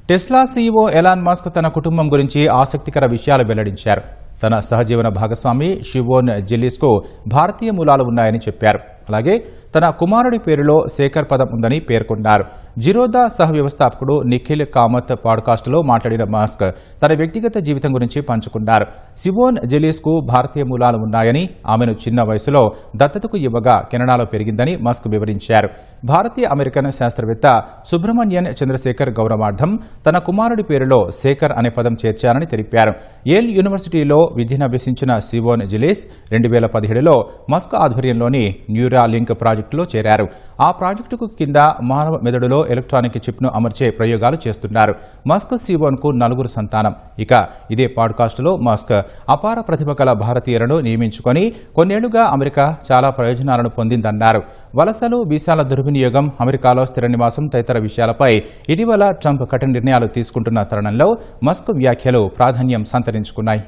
Tesla CEO Elon Musk తన కుటుంబం గురించి ఆసక్తికర విషయాలు వెల్లడించారు. తన సహజీవన భాగస్వామి షివోన్ జిల్లీస్కు భారతీయ మూలాలు ఉన్నాయని చెప్పారు. అలాగే తన కుమారుడి పేరులో శేఖర్ పదం ఉందని పేర్కొన్నారు. జిరోదా సహ వ్యవస్థాపకుడు నిఖిల్ కామత్ పాడ్కాస్టులో మాట్లాడిన మస్క్ తన వ్యక్తిగత జీవితం గురించి పంచుకున్నారు. షివోన్ జిల్లీస్కు భారతీయ మూలాలు ఉన్నాయని, ఆమెను చిన్న వయసులో దత్తతకు ఇవ్వగా కెనడాలో పెరిగిందని మస్క్ వివరించారు. భారతీయ అమెరికన్ శాస్త్రవేత్త సుబ్రహ్మణ్యన్ చంద్రశేఖర్ గౌరవార్థం తన కుమారుడి పేరులో శేఖర్ అనే పదం చేర్చారని తెలిపారు. యేల్ యూనివర్సిటీలో విద్యనభ్యసించిన షివోన్ జిల్లీస్ 2017లో మస్క్ ఆధ్వర్యంలోని న్యూరాలింక్ ప్రాజెక్టులో చేరారు. ఆ ప్రాజెక్టుకు కింద మానవ మెదడులో ఎలక్ట్రానిక్ చిప్ను అమర్చే ప్రయోగాలు చేస్తున్నారు. మస్క్ షివోన్కు 4 సంతానం. ఇక ఇదే పాడ్కాస్టులో మస్క్ అపార ప్రతిభ గల భారతీయులను నియమించుకొని కొన్నేళ్లుగా అమెరికా చాలా ప్రయోజనాలను పొందిందన్నారు. వలసలు, వీసాల దుర్వినియోగం, అమెరికాలో స్థిర నివాసం తదితర విషయాలపై ఇటీవల ట్రంప్ కఠిన నిర్ణయాలు తీసుకుంటున్న తరుణంలో మస్క్ వ్యాఖ్యలు ప్రాధాన్యం సంతరించుకున్నాయి.